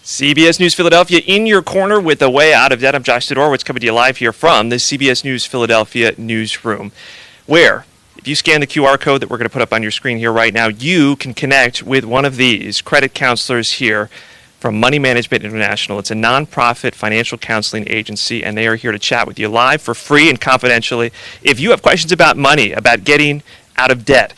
CBS News Philadelphia in your corner with a way out of debt. I'm Josh Sidorowicz coming to you live here from the CBS News Philadelphia newsroom, where if you scan the QR code that we're going to put up on your screen here right now, you can connect with one of these credit counselors here from Money Management International. It's a nonprofit financial counseling agency, and they are here to chat with you live for free and confidentially. If you have questions about money, about getting out of debt,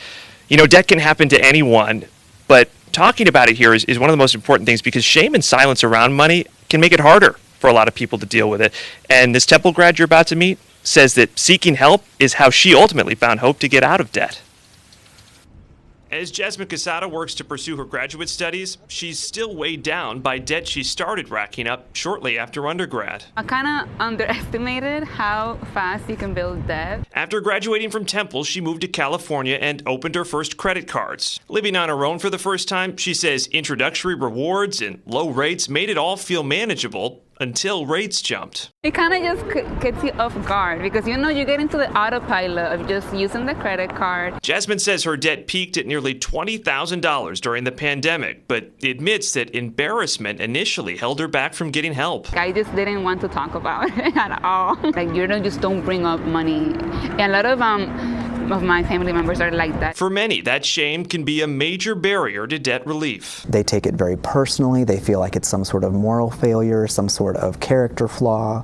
you know, debt can happen to anyone, but talking about it here is one of the most important things, because shame and silence around money can make it harder for a lot of people to deal with it. And this Temple grad you're about to meet says that seeking help is how she ultimately found hope to get out of debt. As Jasmine Quezada works to pursue her graduate studies, she's still weighed down by debt she started racking up shortly after undergrad. I kind of underestimated how fast you can build debt. After graduating from Temple, she moved to California and opened her first credit cards. Living on her own for the first time, she says introductory rewards and low rates made it all feel manageable until rates jumped. It kind of just gets you off guard because, you know, you get into the autopilot of just using the credit card. Jasmine says her debt peaked at nearly $20,000 during the pandemic, but admits that embarrassment initially held her back from getting help. I just didn't want to talk about it at all. Like, you know, just don't bring up money. And a lot of my family members are like that. For many, that shame can be a major barrier to debt relief. They take it very personally. They feel like it's some sort of moral failure, some sort of character flaw,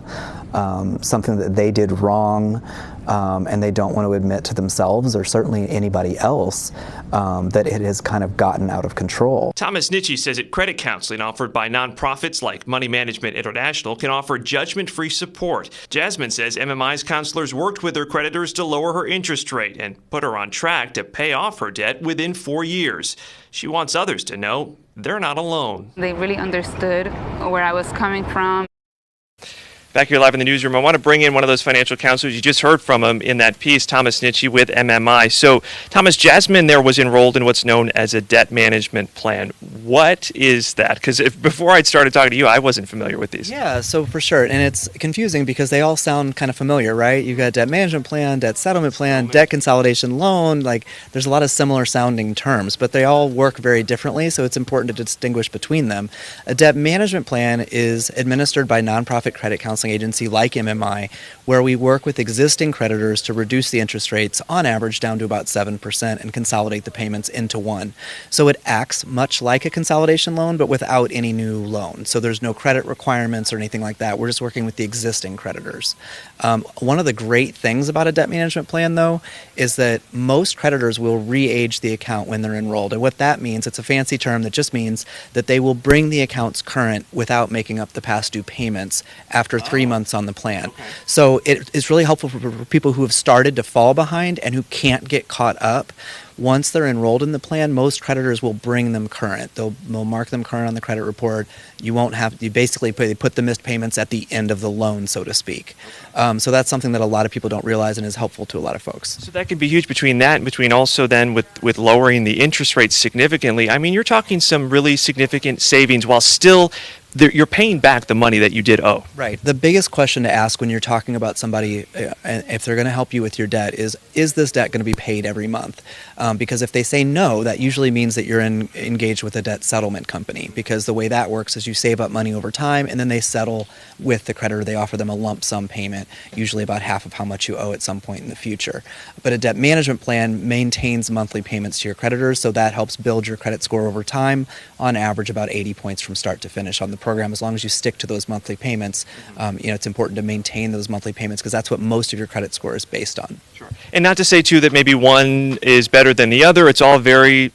something that they did wrong, and they don't want to admit to themselves or certainly anybody else that it has kind of gotten out of control. Thomas Nitchie says that credit counseling offered by nonprofits like Money Management International can offer judgment-free support. Jasmine says MMI's counselors worked with her creditors to lower her interest rate and put her on track to pay off her debt within 4 years. She wants others to know they're not alone. They really understood where I was coming from. Back here live in the newsroom, I want to bring in one of those financial counselors. You just heard from him in that piece, Thomas Nitchie with MMI. So, Thomas, Jasmine there was enrolled in what's known as a debt management plan. What is that? Because before I started talking to you, I wasn't familiar with these. Yeah, so for sure. And it's confusing because they all sound kind of familiar, right? You've got debt management plan, debt settlement plan, debt consolidation loan. Like, there's a lot of similar sounding terms, but they all work very differently, so it's important to distinguish between them. A debt management plan is administered by nonprofit credit counseling agency like MMI, where we work with existing creditors to reduce the interest rates on average down to about 7% and consolidate the payments into one. So it acts much like a consolidation loan, but without any new loan. So there's no credit requirements or anything like that. We're just working with the existing creditors. One of the great things about a debt management plan, though, is that most creditors will re-age the account when they're enrolled. And what that means, it's a fancy term that just means that they will bring the accounts current without making up the past due payments after 3 months on the plan. Okay. So it's really helpful for people who have started to fall behind and who can't get caught up. Once they're enrolled in the plan, most creditors will bring them current. They'll mark them current on the credit report. You won't have, you basically put the missed payments at the end of the loan, so to speak. So that's something that a lot of people don't realize and is helpful to a lot of folks. So that could be huge between that and between also then with lowering the interest rates significantly. I mean, you're talking some really significant savings while still you're paying back the money that you did owe. Right. The biggest question to ask when you're talking about somebody, if they're going to help you with your debt, is this debt going to be paid every month? Because if they say no, that usually means that you're engaged with a debt settlement company, because the way that works is you save up money over time and then they settle with the creditor. They offer them a lump sum payment, usually about half of how much you owe at some point in the future. But a debt management plan maintains monthly payments to your creditors, so that helps build your credit score over time, on average about 80 points from start to finish on the program. As long as you stick to those monthly payments, it's important to maintain those monthly payments because that's what most of your credit score is based on. Sure. And not to say, too, that maybe one is better than the other. It's all very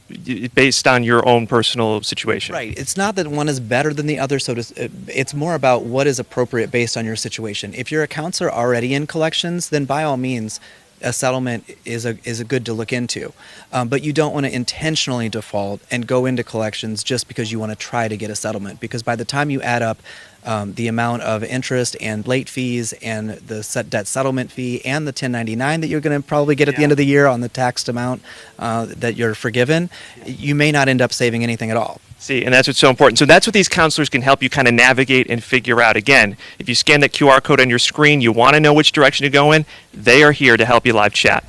based on your own personal situation. Right. It's not that one is better than the other, it's more about what is appropriate based on your situation. If your accounts are already in collections, then by all means, a settlement is a good to look into. But you don't want to intentionally default and go into collections just because you want to try to get a settlement, because by the time you add up the amount of interest and late fees and the debt settlement fee and the 1099 that you're going to probably get at the end of the year on the taxed amount that you're forgiven, you may not end up saving anything at all. See, and that's what's so important. So that's what these counselors can help you kind of navigate and figure out. Again, if you scan that QR code on your screen, you want to know which direction to go in, they are here to help you live chat.